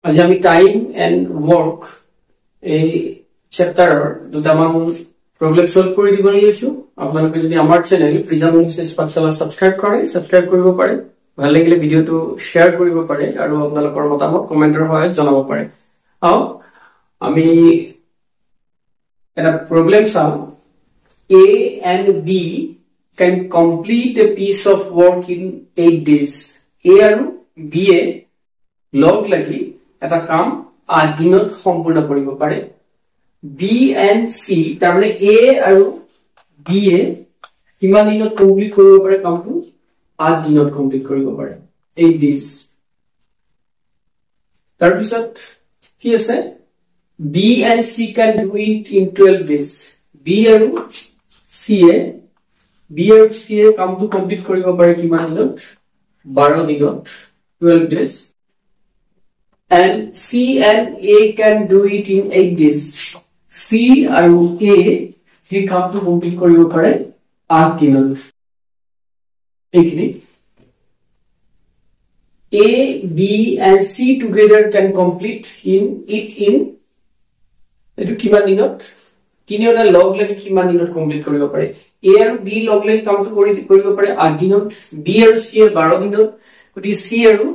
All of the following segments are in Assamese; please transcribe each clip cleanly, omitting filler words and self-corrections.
আজি আমি টাইম এন্ড ওয়াৰ্ক এই চ্যাপ্টাৰৰ দুটামান প্ৰবলেম সলভ কৰি দিবলৈ লৈছো। আপোনালোকে যদি আমাৰ চেনেল প্ৰিজম ইংলিছ পাঠশালা সাবস্ক্ৰাইব কৰিব পাৰে, ভাল লাগিলে ভিডিওটো শেয়াৰ কৰিব পাৰে আৰু আপোনালোকৰ মতামত কমেন্টৰ সহায়ত জনাব পাৰে। আও আমি এটা প্ৰবলেম চাওঁ। A and B can complete a piece of work in 8 days. A আৰু B এ লগ লাগি এটা কাম 8 দিনত সম্পূৰ্ণ কৰিব পাৰে। B and C তাৰমানে A আৰু B এ কিমান দিনত কমপ্লিট কৰিব পাৰে কামটো? 8 দিনত কমপ্লিট কৰিব পাৰে, 8 days। তাৰপিছত কি আছে? B and C can do it in 12 days. B আৰু C এ কামটো কমপ্লিট কৰিব পাৰে কিমান দিনত? 12 দিনত, 12 days। And C and A can do it in 8 days. C আৰু A এই কামটো কমপ্লিট কৰিব পাৰে 8 দিনত। এইখিনি A, B and C together can complete in এটো কিমান দিনত? তিনিওটা লগ লাগি কিমান দিনত কমপ্লিট কৰিব পাৰে? A আৰু B লগ লাগি কামটো কৰিব পাৰে 8 দিনত, B আৰু C 12 দিনত, গতিকে C আৰু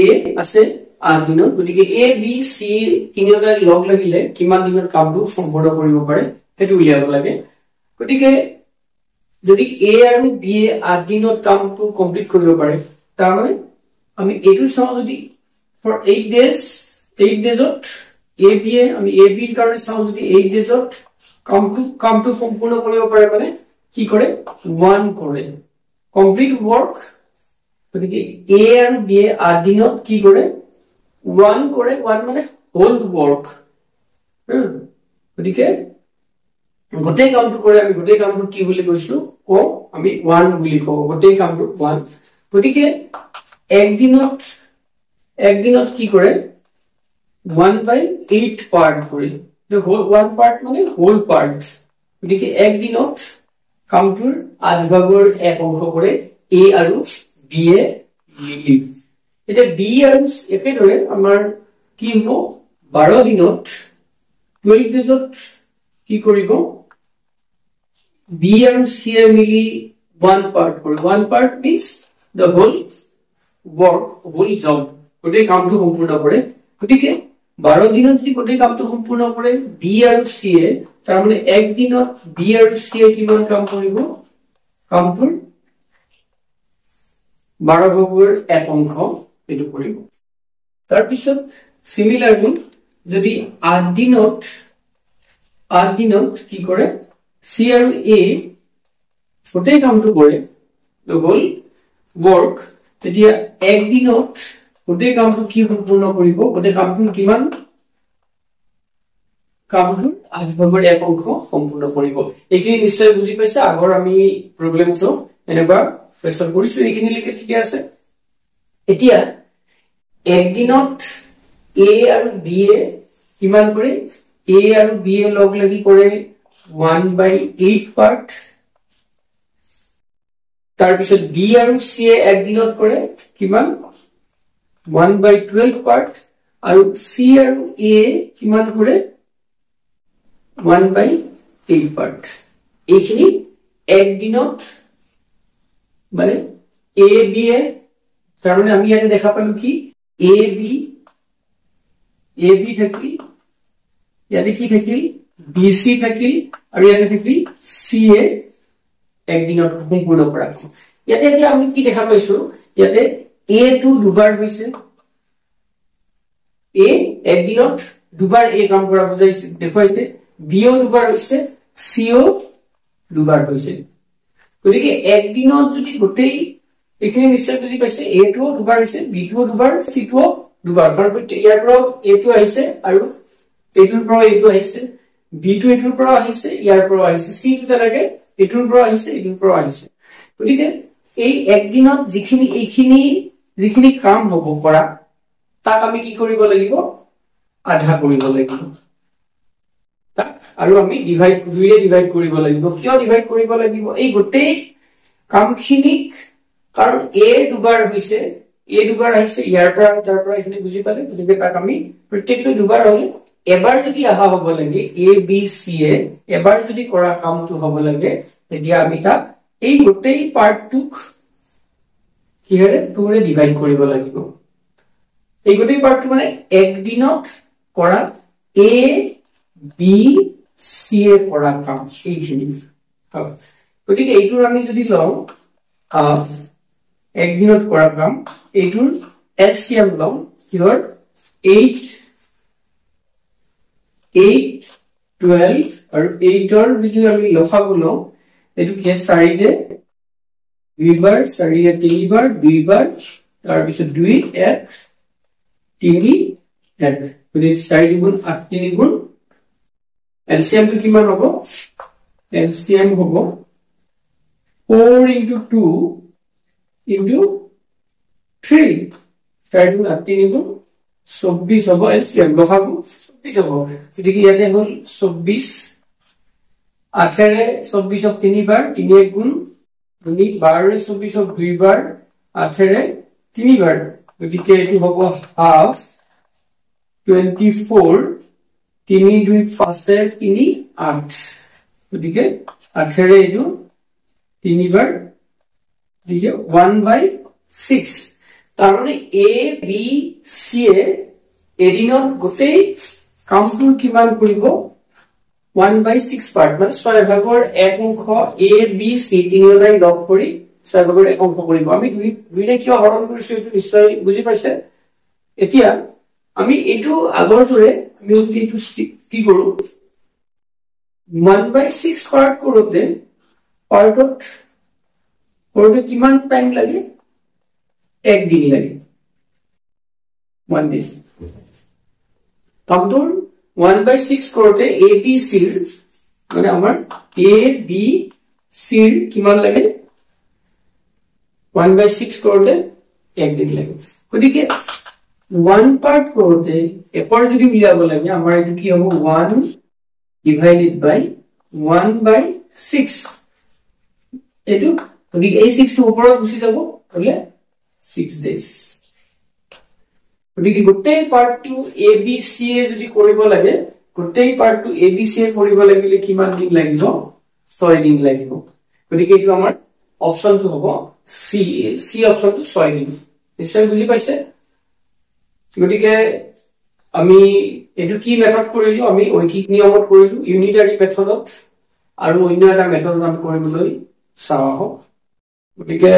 A আছে 8 দিনত। গতিকে A, B, C তিনিওটা লগ লাগিলে কিমান দিনত কামটো সম্পূৰ্ণ কৰিব পাৰে সেইটো উলিয়াব লাগে। গতিকে যদি A আৰু B 8 দিনত কামটো কমপ্লিট কৰিব পাৰে, তাৰ মানে আমি এইটো চাওঁ যদি for 8 days আমি A, B ৰ কাৰণে চাওঁ যদি 8 daysত কামটো সম্পূৰ্ণ কৰিব পাৰে মানে কি কৰে? 1 কৰে, কমপ্লিট ওয়াৰ্ক। গতিকে A আৰু B 8 দিনত কি কৰে? 1 কৰে, 1 মানে হোল ওয়াৰ্ক। গতিকে গোটেই কামটো কৰে, আমি গোটেই কামটো কি বুলি কৈছো? আমি 1 বুলি কওঁ, গোটেই কামটো 1। গতিকে একদিনত কি কৰে? 1/8 পাৰ্ট কৰে। The whole 1 part মানে whole part। গতিকে একদিনত কামটোৰ আধভাগৰ এক অংশ কৰে A আৰু B এ মিলি। এটা B আৰু একেদৰে আমাৰ কি হ'ব? 12 দিনত 12 daysত কি কৰিব? B আৰু C এ মিলি 1 part কৰে। 1 part means the whole work, whole job, গোটেই কামটো সম্পূৰ্ণ কৰে। গতিকে 12 দিনত যদি গোটেই কামটো সম্পূৰ্ণ কৰে B আৰু C এ, তাৰমানে একদিনত B আৰু C এ কিমান কাম কৰিব? কামটোৰ 12 ভাগৰ এক অংশ এইটো কৰিব। তাৰপিছত সিমিলাৰলি যদি 8 দিনত কি কৰে? C আৰু A গোটেই কামটো কৰে, the whole work, তেতিয়া একদিনত গোটেই কামটো কি সম্পূৰ্ণ কৰিব? গোটেই কামটো কিমান? কামটোৰ আধভাগৰ এক অংশ সম্পূৰ্ণ কৰিব। এইখিনি নিশ্চয় বুজি পাইছে। আগৰ আমি প্ৰবলেমটো এনেকুৱা প্ৰেছৰ কৰিছো, এইখিনি লিখে ঠিকে আছে। এতিয়া একদিনত A আৰু B এ কিমান কৰে? A আৰু B এ লগ লাগি কৰে 1/8 পাৰ্ট। তাৰপিছত B আৰু C এ একদিনত কৰে কিমান? 1/12 পাৰ্ট। আৰু C আৰু A কিমান কৰে? 1/8 পাৰ্ট। এইখিনি একদিনত মানে A, B এ, তাৰমানে আমি ইয়াতে দেখা পালো কি? A, B থাকিল, ইয়াতে কি থাকিল? BC থাকিল, আৰু ইয়াতে থাকিল C এ একদিনত সম্পূৰ্ণ কৰা। ইয়াতে এতিয়া আমি কি দেখা পাইছো? ইয়াতে A টো দুবাৰ হৈছে, A একদিনত দুবাৰ A কাম কৰা বুজাইছে, দেখুৱাইছে। B ও দুবাৰ হৈছে, C ও দুবাৰ হৈছে। গতিকে একদিনত যদি গোটেই এইখিনি নিশ্চয় বুজি পাইছে। A টো দুবাৰ হৈছে, B টো দুবাৰ, C টো দুবাৰ। কাৰণ ইয়াৰ পৰা A টো আহিছে আৰু এইটোৰ পৰা এইটো আহিছে, B টো এইটোৰ পৰা আহিছে, ইয়াৰ পৰা আহিছে, C টো তেনেকে এইটোৰ পৰা আহিছে, এইটোৰ পৰা আহিছে। গতিকে এই একদিনত যিখিনি কাম হ'ব কৰা, তাক আমি কি কৰিব লাগিব? আধা কৰিব লাগিব। আৰু আমি দুইৰে ডিভাইড কৰিব লাগিব। কিয় ডিভাইড কৰিব লাগিব? এই গোটেই কামখিনিক, কাৰণ A দুবাৰ হৈছে, এ দুবাৰ আহিছে ইয়াৰ পৰা তাৰ পৰা এখিনি বুজি পালে গতিকে তাক আমি প্ৰত্যেকটো দুবাৰ হলে এবাৰ যদি আহা হ'ব লাগে এ বি সি এ এবাৰ যদি কৰা কামটো হ'ব লাগে তেতিয়া আমি তাক এই গোটেই পাৰ্টটুক কিহেৰে 2 ৰে ডিভাইড কৰিব লাগিব এই গোটেই পাৰ্টটো মানে এক দিনত কৰা এ বি সি এ কৰা কাম এইখিনি গতিকে এইটোৰ আমি যদি লওঁ এক দিনত কৰা কাম এইটোৰ এলসিএম লওঁ কিহৰ 8 12 আৰু 8 ৰ যদি আমি লসাগু লওঁ এইটো কি 4 ৰে দুইবাৰ 4 ৰে তিনিবাৰ দুইবাৰ তাৰ পিছত 2 1 3 1 গতিকে 4 গুণ 8 3 গুণ এলসিএম টো কিমান হ'ব এলসিএম হ'ব 4 into 2 into 3 4 গুণ 8 3 গুণ 24 হ'ব এলসিএম লসাগু 24 হ'ব গতিকে ইয়াতে হ'ল 24 8 ৰে 24 তিনিবাৰ 3 গুণ 12 ৰে 24 দুইবাৰ 8 ৰে তিনিবাৰ গতিকে এটো হ'ব হাফ 24 3 2 5 3 8 গতিকে 8 ৰে এটো তিনিবাৰ গতিকে 1/6 তাৰ মানে এ বি সি এ এদিনত গোটেই কামটোৰ কিমান কৰিব 1/6 পাৰ্ট মানে 6 ভাগৰ 1 অংশ এ বি সি তিনিটাই লগ কৰি 6 ভাগৰ 1 অংশ কৰিব আমি দুইৰে কিয় হৰণ কৰিছো এইটো নিশ্চয় বুজি পাইছে এতিয়া আমি এইটো আগৰটোৰে আমি এইটো কি কৰো 1/6 পাৰ্ট কৰোতে পাৰ্টত কিমান টাইম লাগে এক দিন লাগে 1 ডে কামটোৰ 1/6 কৰোতে এ বি সি মানে আমাৰ এ বি সি কিমান লাগে 1/6 কৰোতে এক দিন লাগে গতিকে 1 পাৰ্ট কৰোতে একৰ যদি মিলাব লাগে আমাৰ এইটো কি হ'ব 1 divided by 1/6 এইটো গতিকে এই 6 টো ওপৰত গুচি যাব হলে 6 days গতিকে গোটেই পাৰ্টটো এ বি সি এ যদি কৰিব লাগে গোটেই পাৰ্টটো এ বি সি এ কৰিব লাগিলে কিমান দিন লাগিব 6 দিন লাগিব গতিকে এইটো আমাৰ অপচনটো হ'ব সি অপচনটো 6 দিন নিশ্চয় বুজি পাইছে গতিকে আমি এটো কি মেথড কৰিলো আমি ঐকিক নিয়মত কৰিলো ইউনিটাৰী মেথডত আৰু অন্য এটা মেথডত আমি কৰিবলৈ চাও গতিকে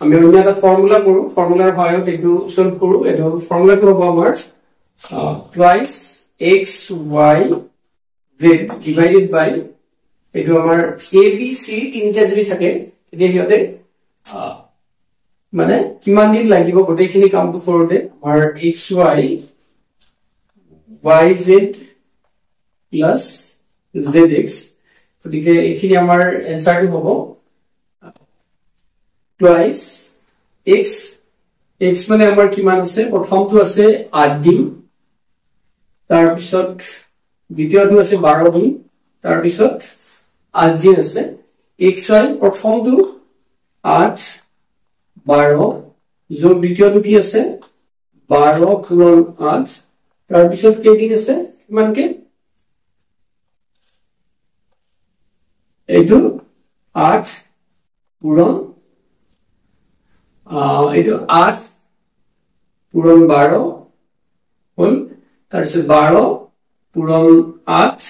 আমি অন্য এটা ফৰ্মুলা কৰো ফৰ্মুলাৰ সহায়ত এটো সলভ কৰো এটো ফৰ্মুলাটো হ'ব আমাৰ twice x y z divided by এটো আমাৰ a b c তিনটা যদি থাকে তেতিয়া হিয়তে মানে কিমান দিন লাগিব গোটেইখিনি কামটো কৰোতে আমাৰ xy yz plus zx গতিকে এখিনি আমাৰ এনসাৰটো হ'ব twice x মানে আমাৰ কিমান আছে প্ৰথমটো আছে 8 দিন তাৰ পিছত দ্বিতীয়টো আছে 12 দিন তাৰ পিছত 8 দিন আছে xy প্ৰথমটো 8 12 যোগ দ্বিতীয়টো কি আছে 12 পূৰণ 8 তাৰ পিছত কেইদিন আছে কিমানকে এইটো 8 পূৰণ এইটো 8 পূৰণ 12 হল তাৰ পিছত 12 পূৰণ 8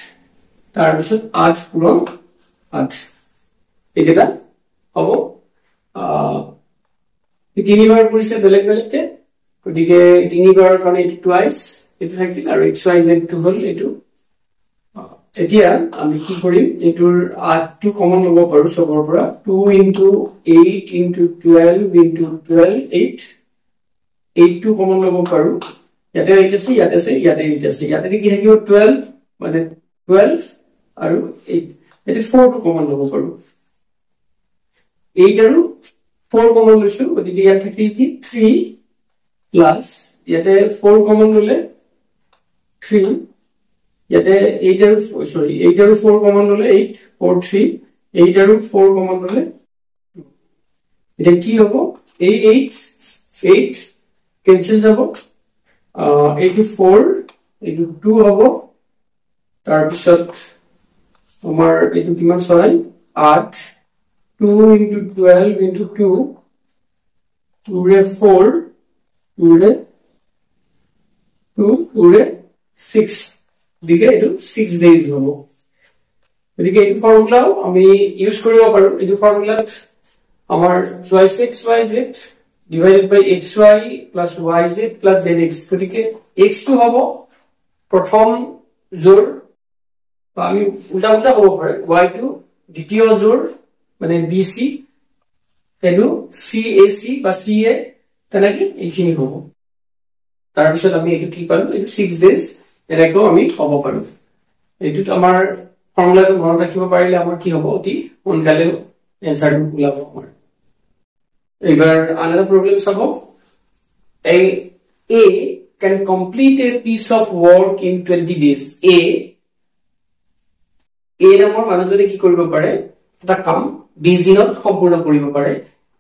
তাৰ পিছত 8 পূৰণ 8 এইটা হ'ব তিনিবাৰ কৰিছে বেলেগ বেলেগকে গতিকে তিনিবাৰৰ কাৰণে এইটো টুৱাইস এইটো থাকিল আৰু xyz টো হল এইটো এতিয়া আমি কি কৰিম এইটোৰ 8 টো কমন লব পাৰো সবৰ পৰা 2 into 8 into 12 into 12 8 টো কমন লব পাৰো ইয়াতে 8 আছে ইয়াতে আছে ইয়াতে 8 আছে ইয়াতে কি থাকিব 12 মানে 12 আৰু 8 এতে 4 টো কমন লব পাৰো 8 আৰু 4 কমন লৈছো গতিকে ইয়াত থাকিল কি 3 প্লাস ইয়াতে 4 কমন ললে 3 ইয়াতে 8 আৰু 8 আৰু 4 কমন ললে 8 4 3 8 আৰু 4 কমন ললে এটা কি হ'ব এই 8 8 কেনসেল যাব এইটো 4 এইটো 2 হ'ব তাৰ পিছত আমাৰ এইটো কিমান 6 8 2 into 12 into 2 2 रे 4 2 रे 2 2 रे 6 দিকে এইটো 6 days হ'ব এদিকে এই ফর্মুলা আমি ইউজ কৰিব পাৰো এই ফৰ্মুলাত আমাৰ y6yz divided by xy plus yz plus zx গতিকে x টো হ'ব প্ৰথম জোৰ আমি উল্টা উল্টা হ'ব পাৰে y টো দ্বিতীয় জোৰ মানে bc এটো cac বা ca তেনেকে এইখিনি হ'ব তাৰ পিছত আমি এটো কি পালো এটো 6 days এটাকো আমি পাব পাৰো এটো আমাৰ ফৰ্মুলাটো মনত ৰাখিব পাৰিলে আমাৰ কি হ'ব অতি সোনকালে এনসাৰটো ওলাব আমাৰ এবাৰ another problem চাব a can complete a piece of work in 20 days a নামৰ মানুহজনে কি কৰিব পাৰে এটা কাম 20 দিনত সম্পূৰ্ণ কৰিব পাৰে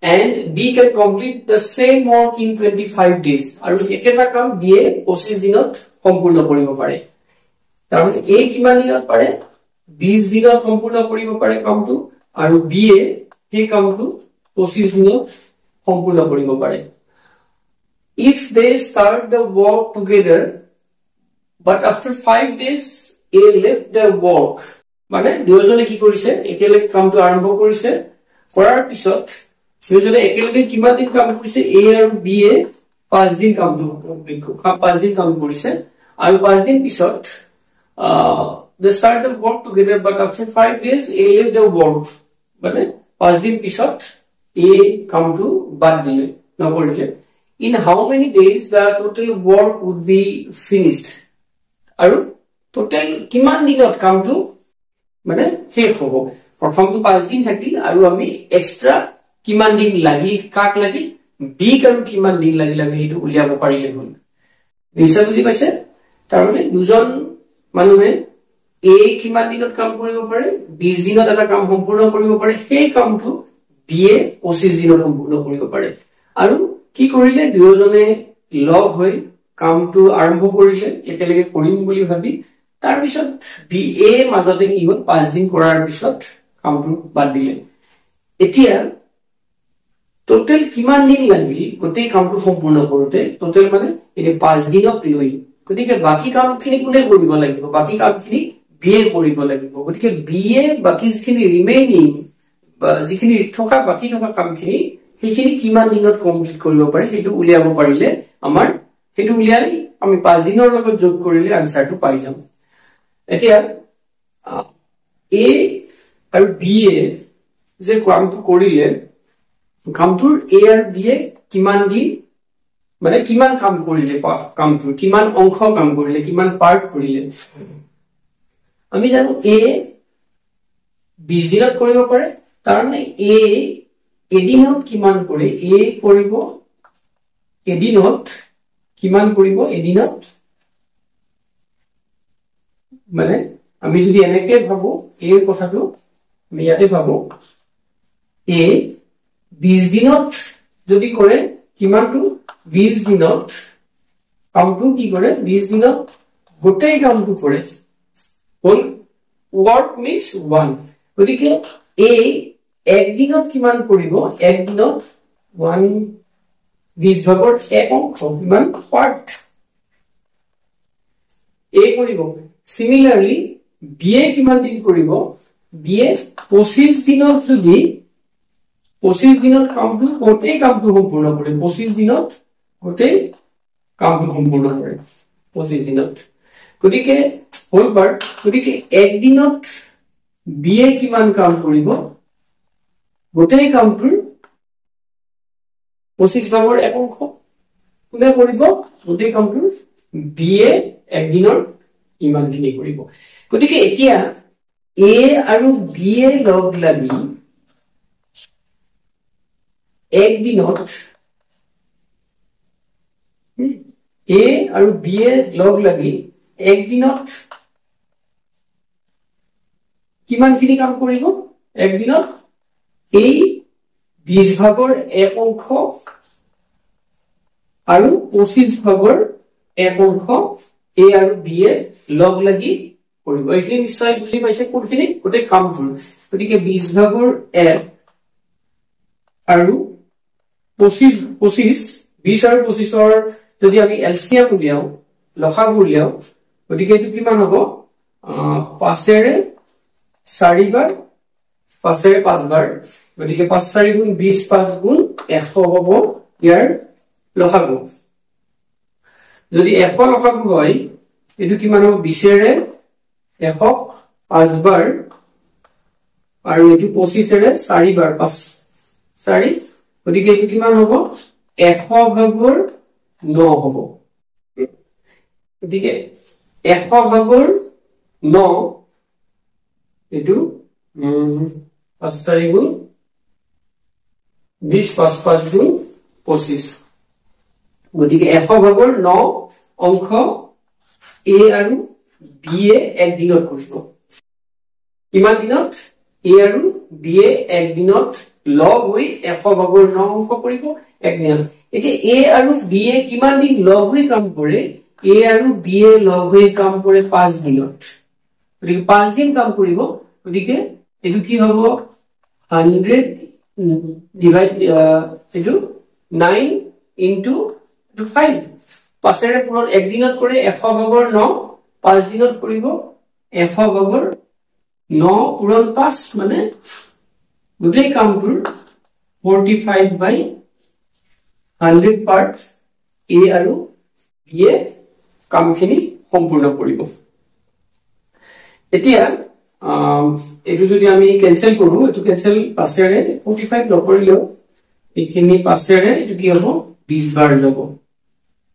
and b can complete the same work in 25 days আৰু একেটা কাম b 25 দিনত সম্পূৰ্ণ কৰিব পাৰে তাৰমানে a কিমান দিনত পাৰে 20 দিনত সম্পূৰ্ণ কৰিব পাৰে কামটো আৰু b এই কামটো 25 দিনত সম্পূৰ্ণ কৰিব পাৰে if they start the work together but after 5 days a left the work মানে দুজনে কি কৰিছে একেলগে কামটো আৰম্ভ কৰিছে কৰাৰ পিছত দুজনে একেলগে কিমান দিন কাম কৰিছে a আৰু b 5 দিন কামটো 5 দিন কাম কৰিছে আৰু 5 দিন পিছত they start the work together but after 5 days a left the work মানে 5 দিন পিছত a কামটো বাদ দিলে নকৰিলে in how many days the total work would be finished আৰু total কিমান দিনত কামটো মানে শেষ হ'ব প্ৰথমটো 5 দিন থাকিল আৰু আমি এক্সট্ৰা কিমান দিন লাগিল কাক লাগিল বি আৰু কিমান দিন লাগিল আমি হেতু উলিয়াব পাৰিলে হ'ল নিশ্চয় বুজি পাইছে তাৰমানে দুজন মানুহে a কিমান দিনত কাম কৰিব পাৰে 20 দিনত এটা কাম সম্পূৰ্ণ কৰিব পাৰে সেই কামটো বি 25 দিনত সম্পূৰ্ণ কৰিব পাৰে আৰু কি কৰিলে দুজনে লগ হৈ কামটো আৰম্ভ কৰিলে একেলগে কৰিম বুলি ভাবি তাৰ পিছত বি মাজতে কি হ'ল 5 দিন কৰাৰ পিছত কামটো বাদ দিলে এতিয়া টোটাল কিমান দিন লাগিল গোটেই কামটো সম্পূৰ্ণ কৰোতে টোটাল মানে এই 5 দিনত লৈ গতিকে বাকি কামখিনি কোনে কৰিব লাগিব বাকি কামখিনি বি কৰিব লাগিব গতিকে বি বাকিখিনি ৰিমেইনিং বা যিখিনি থকা বাকি থকা কামখিনি সেইখিনি কিমান দিনত কমপ্লিট কৰিব পাৰে হেতু উলিয়াব পাৰিলে আমাৰ হেতু উলিয়াই আমি 5 দিনৰ লগত যোগ কৰিলে আনসাৰটো পাই যাম এতিয়া a আৰু b যে কামটো কৰিলে কামটোৰ a আৰু b কিমান দিন মানে কিমান কাম কৰিলে কামটোৰ কিমান অংশ কাম কৰিলে কিমান পাৰ্ট কৰিলে আমি জানো a 20 দিনত কৰিব পাৰে তাৰমানে a এদিনত কিমান কৰে a কৰিব এদিনত কিমান কৰিব এদিনত মানে আমি যদি এনেকে ভাবো এই কথাটো আমি ইয়াতে ভাবো a 20 দিনত যদি কৰে কিমানটো 20 দিনত কামটো কি কৰে 20 দিনত গোটেই কামটো কৰে হল work means 1 গতিকে a এক দিনত কিমান কৰিব এক দিনত 1 20 ভাগৰ এক অংশ কিমান পাৰ্ট a কৰিব Similarly, BA কিমান দিন কৰিব BA 25 দিনত যদি 25 দিনত কামটো গোটেই কামটো সম্পূৰ্ণ কৰে 25 দিনত গোটেই কামটো সম্পূৰ্ণ কৰে 25 দিনত গতিকে হোল পাৰ্ট গতিকে এক দিনত BA কিমান কাম কৰিব গোটেই কামটোৰ 25 ভাগৰ এক অংশ কোনে কৰিব গোটেই কামটোৰ BA এক দিনৰ ইমানখিনি কৰিব গতিকে এতিয়া a আৰু b লগ লাগি এক দিনত a আৰু b লগ লাগি এক দিনত কিমানখিনি কাম কৰিব এক দিনত এই 20 ভাগৰ এক অংশ আৰু 25 ভাগৰ 1 অংশ a আৰু b এ লগ লাগি কৰিব এইখিনি নিশ্চয় বুজি পাইছে কোনখিনি গোটেই কামটো গতিকে 20 ভাগৰ 1 আৰু 25 20 আৰু 25 ৰ যদি আমি এলসিএম উলিয়াও লসাগু উলিয়াও গতিকে এটো কিমান হ'ব 5 এৰে 4 বাৰ 5 এৰে 5 বাৰ গতিকে 5 4 গুণ 20 5 গুণ 100 হ'ব ইয়াৰ লসাগু যদি 100 লসাগু হয় এটো কিমান হ'ব 20 এৰে 100 5 বাৰ আৰু এটো 25 এৰে 4 বাৰ 5 4 গতিকে এটো কিমান হ'ব 100 ভাগৰ 9 হ'ব গতিকে 100 ভাগৰ 9 এটো 5 4 গুণ 20 5 5 গুণ 25 গতিকে 100 ভাগৰ 9 অংশ a আৰু b এ এক দিনত কৰিব কিমান দিনত a আৰু b এ এক দিনত লগ হৈ 100 ভাগৰ 9 অংশ কৰিব এক দিনত এতিয়া a আৰু b এ কিমান দিন লগ হৈ কাম কৰে a আৰু b এ লগ হৈ কাম কৰে 5 দিনত গতিকে 5 দিন কাম কৰিব গতিকে এটো কি হ'ব 100 ডিভাইড এটো 9 ইনটু 5 পাঁচেৰে পুনৰ এক দিনত কৰে 100 ভাগৰ 9 5 দিনত কৰিব 100 ভাগৰ 9 পুৰণ 5 মানে গোটেই কামটোৰ 45 বাই 100 পাৰ্টস a আৰু b এ কামখিনি সম্পূৰ্ণ কৰিব এতিয়া এটো যদি আমি ক্যান্সেল কৰো এটো ক্যান্সেল পাঁচেৰে 45 নকৰিলেও এইখিনি পাঁচেৰে এটো কি হ'ব 20 বাৰ যাব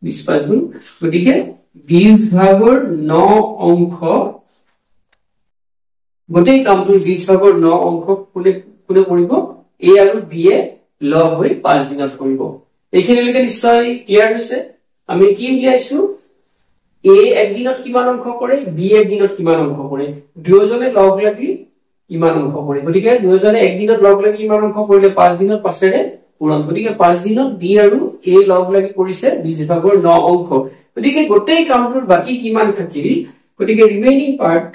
20 5 গুণ গতিকে 20 ভাগৰ 9 অংশ গোটেই কামটো 20 ভাগৰ 9 অংশ কোনে কৰিব a আৰু b এ লগ হৈ 5 দিনত কৰিব এইখিনিলৈকে নিশ্চয় ক্লিয়াৰ হৈছে আমি কি উলিয়াইছো a এক দিনত কিমান অংশ কৰে b এক দিনত কিমান অংশ কৰে দুয়োজনে লগ লাগি কিমান অংশ কৰে গতিকে দুয়োজনে এক দিনত লগ লাগি কিমান অংশ কৰিলে 5 দিনত পাঁচেৰে পুৰণ গতিকে 5 দিনত b আৰু a লগ লাগি কৰিছে 20 ভাগৰ 9 অংশ গতিকে গোটেই কামটোৰ বাকি কিমান থাকিল গতিকে ৰিমেইনিং পাৰ্ট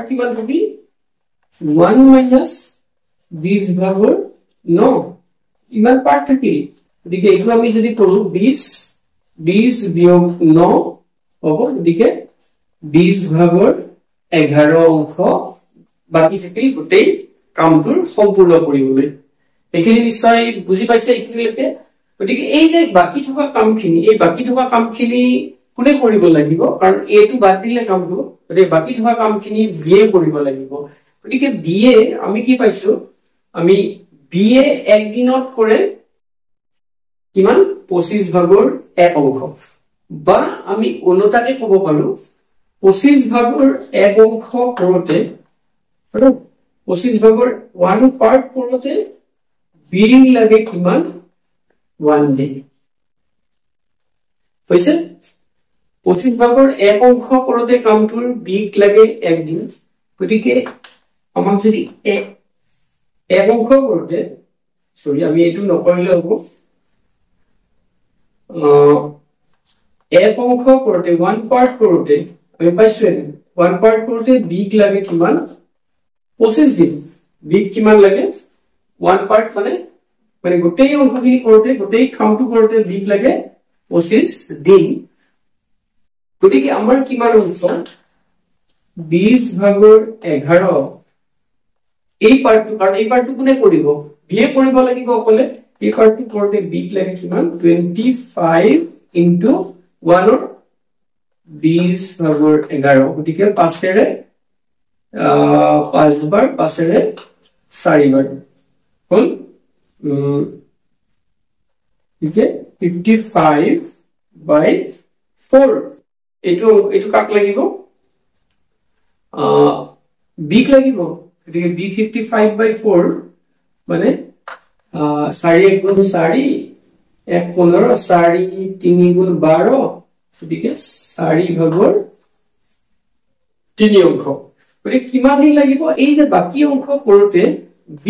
কিমান থাকিল 1 মাইনাস 20 ভাগৰ 9 ইমান পাৰ্ট থাকিল গতিকে এইটো আমি যদি কৰো 20 বিয়োগ 9 হ'ব গতিকে 20 ভাগৰ 11 অংশ বাকি থাকিল গোটেই কামটোৰ সম্পূৰ্ণ কৰিবলৈ এইখিনি নিশ্চয় বুজি পাইছে এইখিনিলৈকে গতিকে এই যে বাকি থকা কামখিনি কোনে কৰিব লাগিব কাৰণ এটো বাদ দিলে কামটো গতিকে বাকি থকা কামখিনি b এ কৰিব লাগিব গতিকে b এ আমি কি পাইছো আমি b এ এক দিনত কৰে কিমান 25 ভাগৰ 1 অংশ বা আমি ওলটাকে ক'ব পাৰো 25 ভাগৰ 1 অংশ কৰোতে 25 ভাগৰ 1 পাৰ্ট কৰোতে b লাগে কিমান 1 ডে হৈছে 25 ভাগৰ 1 অংশ কৰোতে কামটোৰ b লাগে 1 দিন গতিকে আমাক যদি 1 অংশ কৰোতে সৰি আমি এটো নকৰিলে হ'ব 1 অংশ কৰোতে 1 পাৰ্ট কৰোতে আমি পাইছো 1 পাৰ্ট কৰোতে b লাগে কিমান 25 দিন b কিমান লাগে 1 পাৰ্ট মানে গোটেই অংশখিনি কৰোতে গোটেই কামটো কৰোতে b লাগে 25 দিন গতিকে আমাৰ কিমান অংশ 20 ভাগৰ 11 এই পাৰ্টটো কোনে কৰিব b এ কৰিব লাগিব অকলে এই পাৰ্টটো কৰোতে b লাগে কিমান 25 ইনটু 1 ৰ 20 ভাগৰ 11 গতিকে 5 এৰে 5 বাৰ 5 এৰে 4 বাৰ হল ঠিকে 55 বাই 4 এটো কাক লাগিব b লাগিব গতিকে b 55 বাই 4 মানে 4 1 গুণ 4 1 15 4 3 গুণ 12 গতিকে 4 ভাগৰ 3 অংশ গতিকে কিমান দিন লাগিব এই যে বাকি অংশ কৰোতে b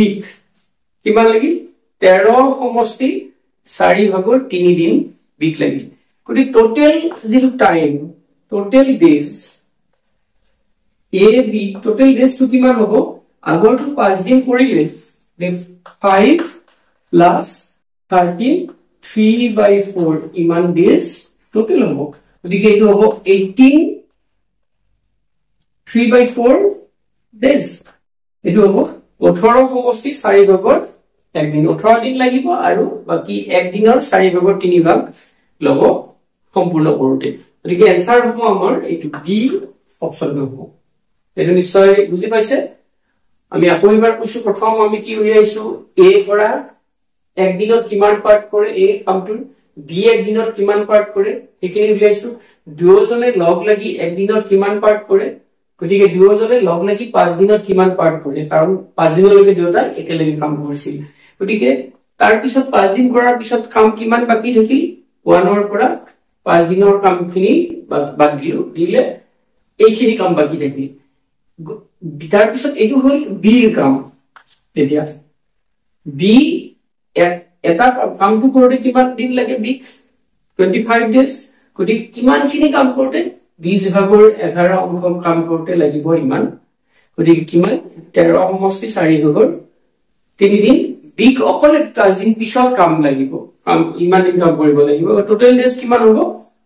কিমান লাগি 13 সমষ্টি 4 ভাগৰ 3 দিন বিক লাগিল গতি টোটাল যিটো time total days A B total days to কিমান হ'ব আগৰটো 5 দিন কৰিলে 5 প্লাস 13 3/4 ইমান ডেজ টোটাল হ'ব গতিকে এইটো হ'ব 18 3/4 ডেজ এইটো হ'ব 18 সমষ্টি 4 ভাগৰ 1 দিন 18 দিন লাগিব আৰু বাকি 1 দিনৰ 4 ভাগৰ 3 ভাগ লব সম্পূৰ্ণ কৰোতে গতিকে आंसर হ'ব আমাৰ এইটো বি অপচন হ'ব এটো নিশ্চয় বুজি পাইছে আমি আকৌ এবাৰ কৈছো প্ৰথম আমি কি উলিয়াইছো এ পৰা 1 দিনত কিমান পাৰ্ট কৰে এ কামটো বি 1 দিনত কিমান পাৰ্ট কৰে এখিনি উলিয়াইছো দুজনে লগ লাগি 1 দিনত কিমান পাৰ্ট কৰে গতিকে দুজনে লগ লাগি 5 দিনত কিমান পাৰ্ট কৰে কাৰণ 5 দিনলৈকে দুটা একেলগে কাম কৰিছিল গতিকে তাৰ পিছত 5 দিন কৰাৰ পিছত কাম কিমান বাকি থাকিল 1 ৰ পৰা 5 দিনৰ কামখিনি বাদ দিলে এইখিনি কাম বাকি থাকিল তাৰ পিছত এইটো হ'ল বি ৰ কাম এতিয়া বি এটা কামটো কৰোতে কিমান দিন লাগে বি 25 ডেজ গতিকে কিমানখিনি কাম কৰোতে 20 ভাগৰ 11 অংশ কাম কৰোতে লাগিব ইমান গতিকে কিমান 13 সমষ্টি 4 ভাগৰ 3 দিন বিক অকলে 5 দিন পিছত কাম লাগিব কাম ইমান দিন কাম কৰিব লাগিব টোটাল ডেজ কিমান হ'ব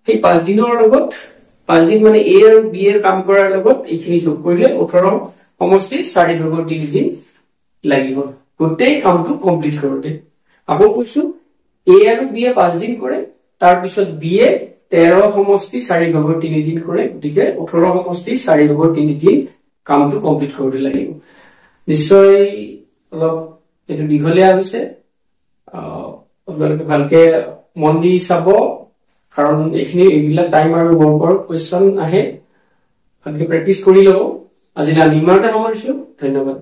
সেই 5 দিনৰ লগত 5 দিন মানে এ আৰু বি এৰ কাম কৰাৰ লগত এইখিনি যোগ কৰিলে 18 সমষ্টি 4 ভাগৰ 3 দিন লাগিব গোটেই কামটো কমপ্লিট কৰোতে আকৌ কৈছো এ আৰু বি এ 5 দিন কৰে তাৰ পিছত বি এ 13 সমষ্টি 4 ভাগৰ 3 দিন কৰে গতিকে 18 সমষ্টি 4 ভাগৰ 3 দিন কামটো কমপ্লিট কৰোতে লাগিব নিশ্চয় অলপ এটো দীঘলীয়া হৈছে আপোনালোকে ভালকে মন দি চাব কাৰণ এইখিনি এইবিলা টাইম আৰু বৰ্কৰ কোৱেশ্চন আহে ভালকে প্ৰেক্টিস কৰি লব আজি আমি ইমানটা সামৰিছো ধন্যবাদ